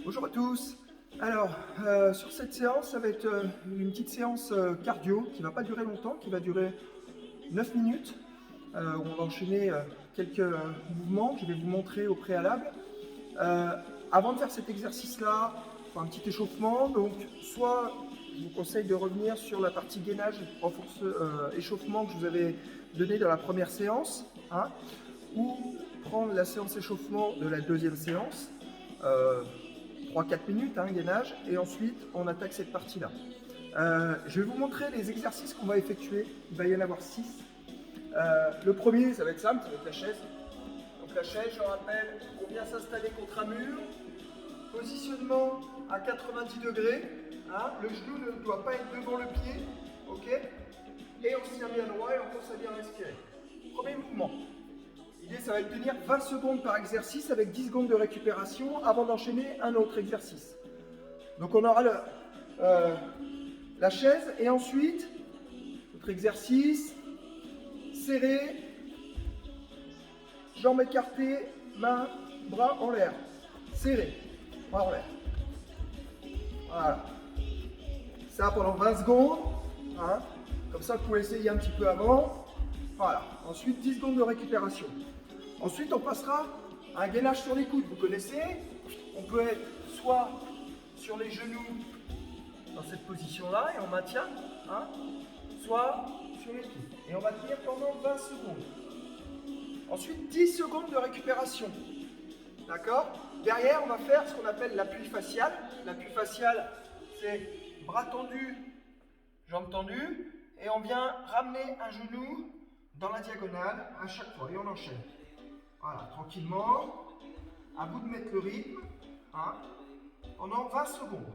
Bonjour à tous. Alors, sur cette séance, ça va être une petite séance cardio qui ne va pas durer longtemps, qui va durer 9 minutes. Où on va enchaîner quelques mouvements que je vais vous montrer au préalable. Avant de faire cet exercice-là, un petit échauffement. Donc, soit je vous conseille de revenir sur la partie gainage, échauffement que je vous avais donné dans la première séance, hein, ou prendre la séance échauffement de la deuxième séance. 3-4 minutes, hein, gainage, et ensuite on attaque cette partie-là. Je vais vous montrer les exercices qu'on va effectuer. Il va y en avoir 6. Le premier, ça va être simple, ça va être la chaise. Donc la chaise, je rappelle, on vient s'installer contre un mur. Positionnement à 90 degrés. Hein, le genou ne doit pas être devant le pied. Ok. Et on se tient bien droit et on commence à bien respirer. Premier mouvement. L'idée, ça va être de tenir 20 secondes par exercice avec 10 secondes de récupération avant d'enchaîner un autre exercice. Donc on aura la chaise et ensuite, autre exercice, serré, jambes écartées, mains, bras en l'air. Serré, bras en l'air. Voilà. Ça pendant 20 secondes. Hein. Comme ça, vous pouvez essayer un petit peu avant. Voilà. Ensuite, 10 secondes de récupération. Ensuite, on passera à un gainage sur les coudes. Vous connaissez, on peut être soit sur les genoux dans cette position-là et on maintient, hein, soit sur les pieds. Et on va tenir pendant 20 secondes. Ensuite, 10 secondes de récupération. D'accord? Derrière, on va faire ce qu'on appelle l'appui facial. L'appui facial, c'est bras tendus, jambes tendues. Et on vient ramener un genou dans la diagonale à chaque fois. Et on enchaîne. Voilà, tranquillement, à vous de mettre le rythme, hein, pendant 20 secondes.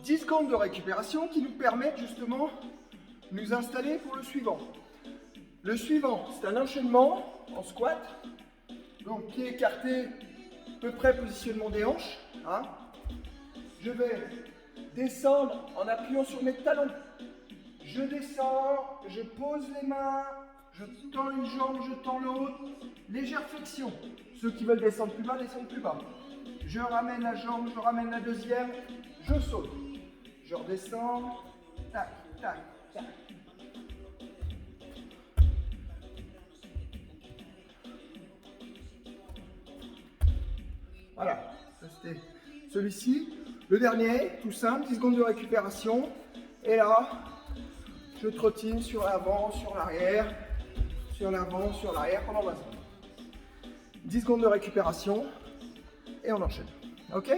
10 secondes de récupération qui nous permettent justement de nous installer pour le suivant. Le suivant, c'est un enchaînement en squat, donc pied écarté, à peu près positionnement des hanches. Hein. Je vais descendre en appuyant sur mes talons. Je descends, je pose les mains. Je tends une jambe, je tends l'autre. Légère flexion. Ceux qui veulent descendre plus bas, descendent plus bas. Je ramène la jambe, je ramène la deuxième. Je saute. Je redescends. Tac, tac, tac. Voilà. Ça c'était celui-ci. Le dernier, tout simple, 10 secondes de récupération. Et là, je trottine sur l'avant, sur l'arrière. Sur l'avant, sur l'arrière pendant 20 secondes. 10 secondes de récupération et on enchaîne. Ok?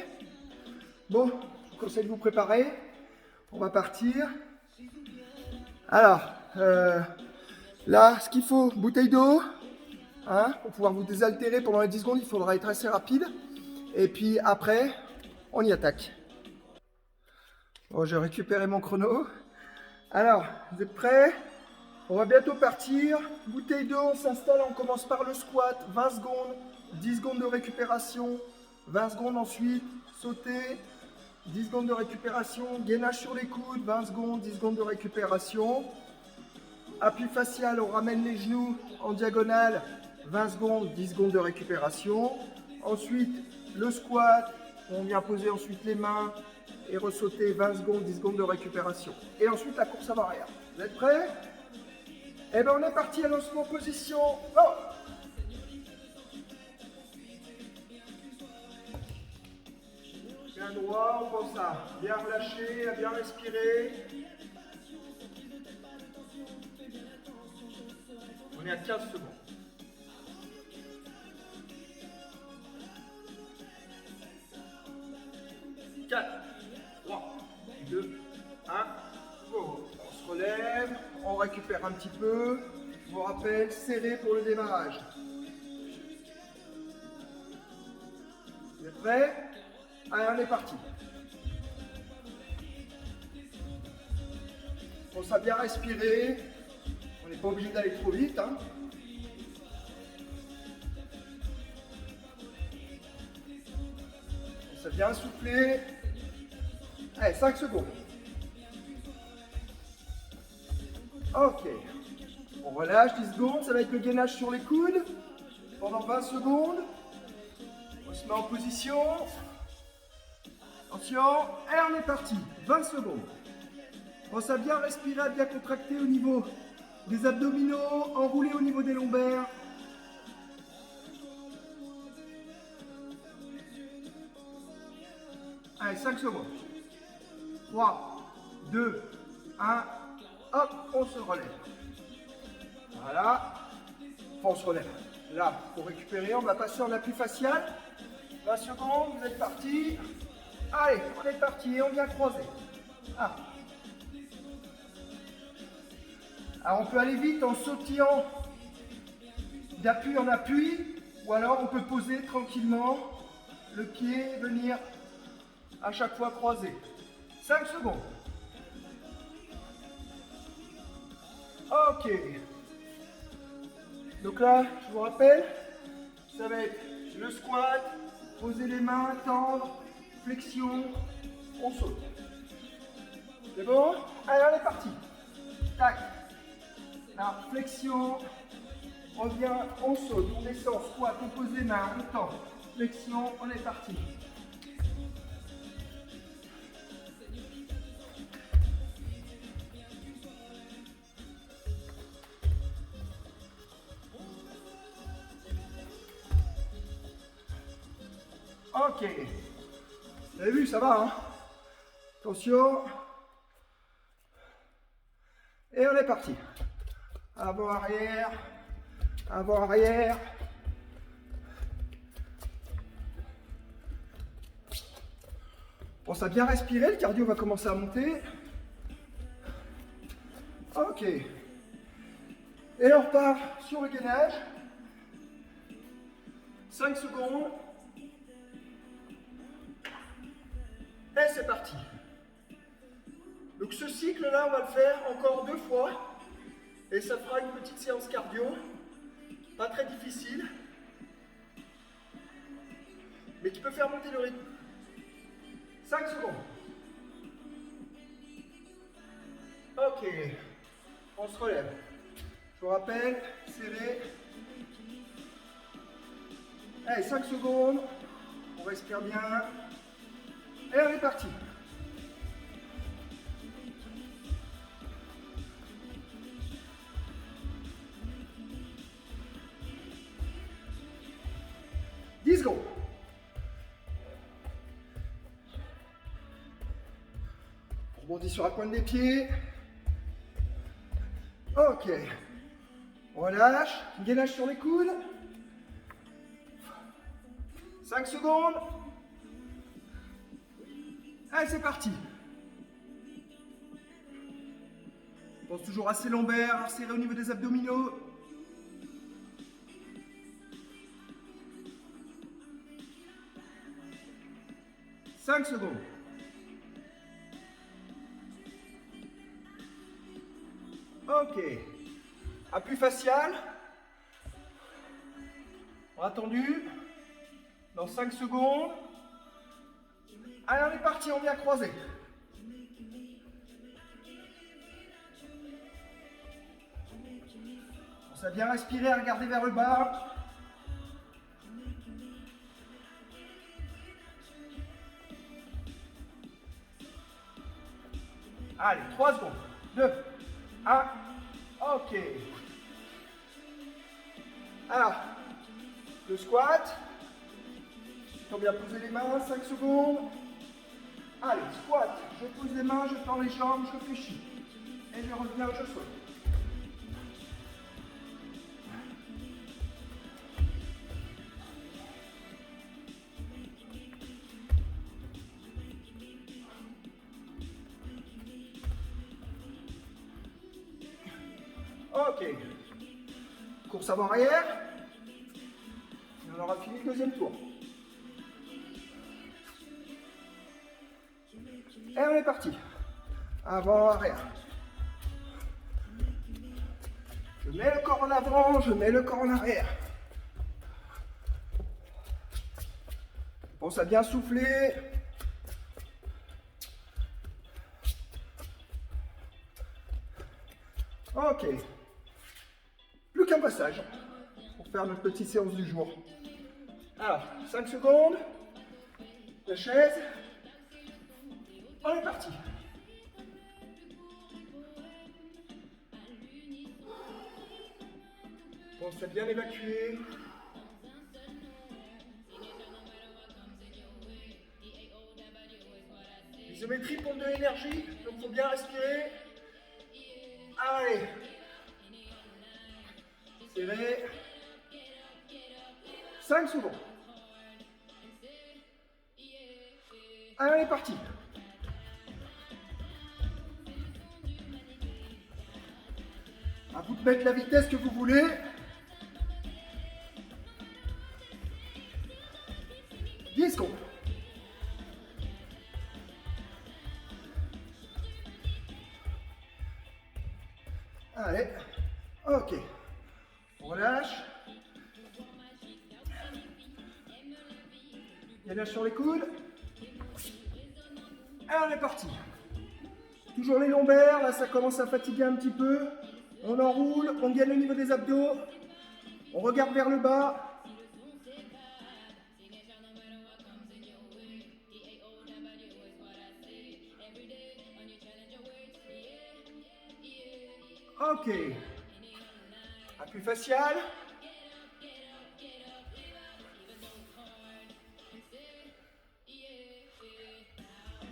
Bon, je vous conseille de vous préparer. On va partir. Alors, là, ce qu'il faut, bouteille d'eau. Hein, pour pouvoir vous désaltérer pendant les 10 secondes, il faudra être assez rapide. Et puis après, on y attaque. Bon, j'ai récupéré mon chrono. Alors, vous êtes prêts? On va bientôt partir. Bouteille d'eau, on s'installe, on commence par le squat, 20 secondes, 10 secondes de récupération, 20 secondes ensuite, sauter, 10 secondes de récupération, gainage sur les coudes, 20 secondes, 10 secondes de récupération. Appui facial, on ramène les genoux en diagonale, 20 secondes, 10 secondes de récupération. Ensuite, le squat, on vient poser ensuite les mains et ressauter 20 secondes, 10 secondes de récupération. Et ensuite, la course à arrière. Vous êtes prêts? Eh bien, on est parti à lancement position. Oh, bien droit, on pense à bien relâcher, à bien respirer. On est à 15 secondes. « 4, 3, 2, 1, go !» On se relève, on récupère un petit peu. Je vous rappelle, serré pour le démarrage. Vous êtes prêts? Allez, on est parti. On pense à bien respirer. On n'est pas obligé d'aller trop vite. Hein. On pense à bien souffler. Allez, 5 secondes. Ok. On relâche 10 secondes, ça va être le gainage sur les coudes. Pendant 20 secondes. On se met en position. Attention, et on est parti. 20 secondes. Pense à bien respirer, à bien contracter au niveau des abdominaux, enrouler au niveau des lombaires. Allez, 5 secondes. 3, 2, 1. Hop, on se relève. Voilà. Enfin, on se relève. Là, pour récupérer, on va passer en appui facial. 20 secondes, vous êtes parti. Allez, on est parti et on vient croiser. Ah. Alors, on peut aller vite en sautillant d'appui en appui, ou alors on peut poser tranquillement le pied, venir à chaque fois croiser. 5 secondes. Ok. Donc là, je vous rappelle, ça va être le squat, poser les mains, tendre, flexion, on saute. C'est bon? Allez, on est parti. Tac. Là, flexion, on vient, on saute, on descend, squat, on pose les mains, on tend. Flexion, on est parti. Ok. Vous avez vu, ça va, hein? Attention. Et on est parti. Avant, arrière. Avant, arrière. Pense à bien respirer, le cardio va commencer à monter. Ok. Et on repart sur le gainage. 5 secondes. Et c'est parti. Donc ce cycle-là, on va le faire encore 2 fois. Et ça fera une petite séance cardio. Pas très difficile. Mais qui peut faire monter le rythme. 5 secondes. Ok. On se relève. Je vous rappelle, serré. Allez, 5 secondes. On respire bien. Et on est parti. Secondes. On rebondit sur la pointe des pieds. Ok. On relâche. Gainage sur les coudes. 5 secondes. Allez, c'est parti. Pense toujours assez lombaire, serré au niveau des abdominaux. « 5 secondes. Ok. Appui facial. Bras tendu. Dans 5 secondes. Allez, on est parti, on vient croiser. On va bien respirer, regarder vers le bas. Allez, 3 secondes. 2, 1. Ok. Alors, le squat. On bien poser les mains, 5 secondes. Allez, squat. Je pose les mains, je tends les jambes, je fléchis. Et je reviens, je saute. Ok. Course avant-arrière. Et on aura fini le deuxième tour. Et on est parti. Avant-arrière. Je mets le corps en avant, je mets le corps en arrière. Pense à bien souffler. Ok. Plus qu'un passage pour faire notre petite séance du jour. Alors, 5 secondes. La chaise. On est parti. Pensez à bien évacuer. Isométrie, pompe de l'énergie, donc il faut bien respirer. Allez. Serré. 5 secondes. Allez, on est parti. À vous de mettre la vitesse que vous voulez. Secondes. Allez, ok. On relâche. Gainage sur les coudes. Et on est parti. Toujours les lombaires, là ça commence à fatiguer un petit peu. On enroule, on gagne au niveau des abdos. On regarde vers le bas. Ok. Appui facial.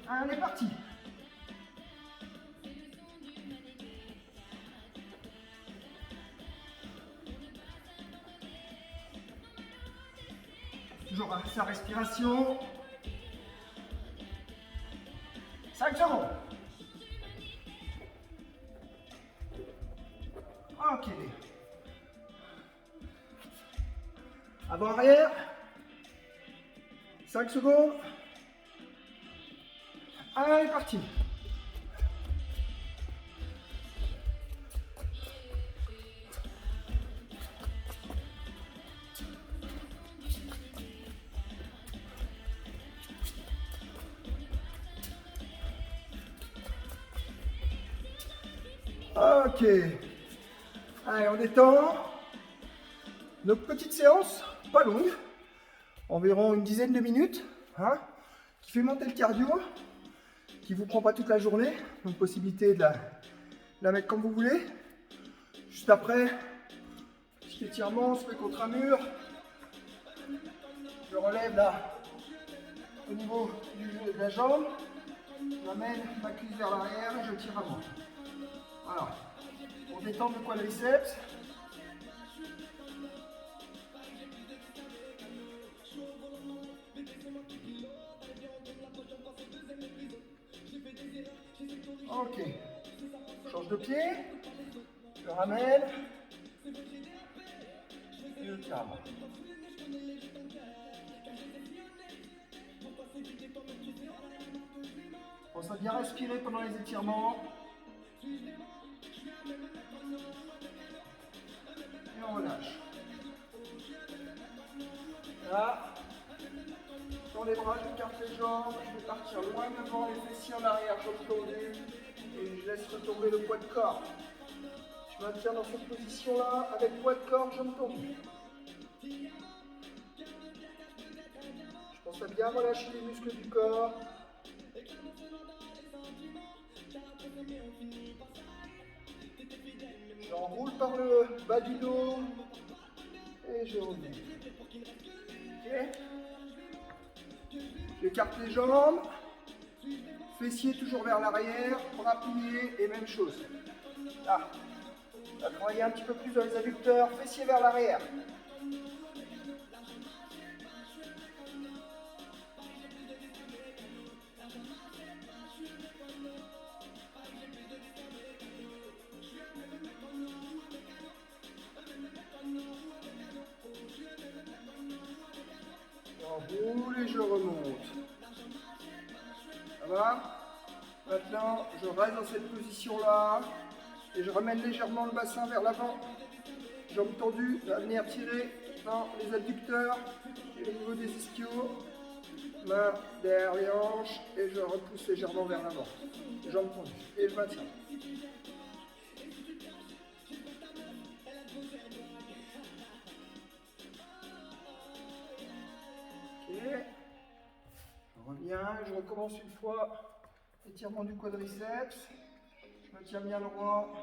On est parti. Toujours à sa respiration. 5 secondes. Ok. Avant-arrière. 5 secondes. Allez, parti. Ok. Allez, on détend. Notre petite séance, pas longue, environ une dizaine de minutes, hein, qui fait monter le cardio, qui vous prend pas toute la journée, donc possibilité de la mettre comme vous voulez. Juste après, petit étirement, on se met contre un mur. Je relève là, au niveau de la jambe, j'amène ma cuisse vers l'arrière et je tire avant. Voilà, pour détendre le quadriceps. Ok, change de pied, je ramène, et je tire avant. Pense à bien respirer pendant les étirements. Et on relâche. Là, dans les bras, j'écarte les jambes, je vais partir loin devant, les fessiers en arrière, jambes tendues, et je laisse retomber le poids de corps. Je maintiens dans cette position-là, avec poids de corps, jambes tendues. Je pense à bien relâcher les muscles du corps. J'enroule par le bas du dos et je reviens. Ok. J'écarte les jambes, fessiers toujours vers l'arrière, bras pliés et même chose. Là, on va travailler un petit peu plus dans les adducteurs, fessiers vers l'arrière. J'enroule et je remonte. Ça va? Maintenant, je reste dans cette position-là et je ramène légèrement le bassin vers l'avant. Jambes tendues, va venir tirer dans les adducteurs et au niveau des ischios. Main derrière les hanches et je repousse légèrement vers l'avant. Jambes tendues et je maintiens. Ok. Je reviens, je recommence une fois Étirement du quadriceps. Je me tiens bien droit.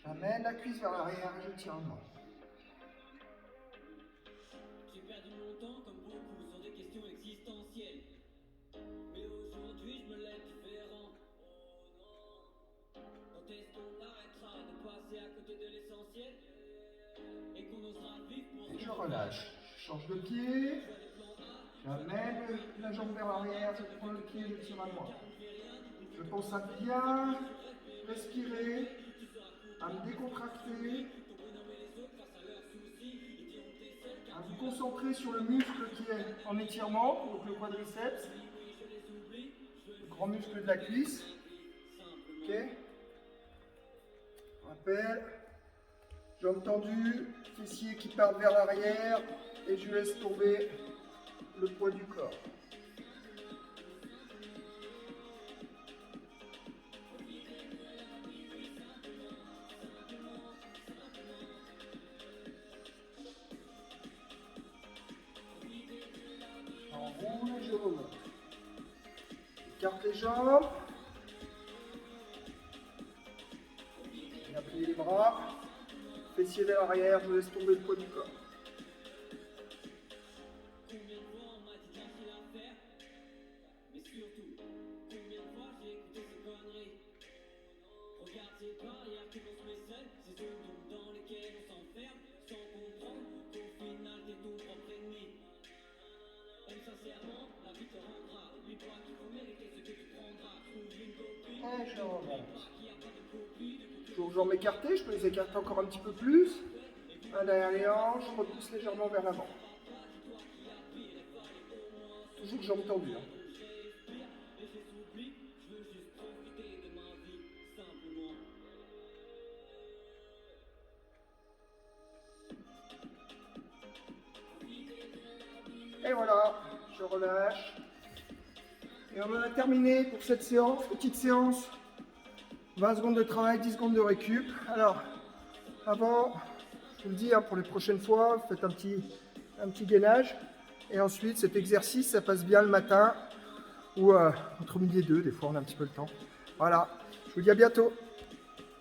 J'amène la cuisse vers l'arrière et je tiens droit. J'ai perdu mon temps comme beaucoup sur des questions existentielles. Mais aujourd'hui je me lève différent. Oh non. Quand est-ce qu'on arrêtera de passer à côté de l'essentiel et qu'on osera vivre pour Et je relâche. Je change de pied. J'amène la jambe vers l'arrière. Je prends le pied, je tire à moi. Je pense à bien respirer, à me décontracter, à me concentrer sur le muscle qui est en étirement, donc le quadriceps, le grand muscle de la cuisse. Ok. Rappel, jambes tendues, fessiers qui partent vers l'arrière et je laisse tomber le poids du corps. J'enroule et je remonte. J'écarte les jambes. Bien plier les bras. Fessiers vers l'arrière, je laisse tomber le poids du corps. combien de fois on m'a dit qu'il y a à faire. Mais surtout, combien de fois j'ai écouté ces conneries. Regarde ces barrières que l'on se met seul, ces zones dans lesquelles on s'enferme, sans comprendre qu'au final t'es ton propre ennemi. Aime sincèrement, la vie te rendra. Oublie pas qu'il faut mériter ce que tu prendras. Trouve une copine. Et je remonte. Toujours jambes écartées, je peux les écarter encore un petit peu plus. Un derrière les hanches, je repousse légèrement vers l'avant. Toujours jambes tendues. Et voilà, je relâche. Et on en a terminé pour cette séance, petite séance. 20 secondes de travail, 10 secondes de récup. Alors, avant, je vous le dis, hein, pour les prochaines fois, faites un petit gainage. Et ensuite, cet exercice, ça passe bien le matin ou entre midi et deux. Des fois, on a un petit peu le temps. Voilà, je vous dis à bientôt.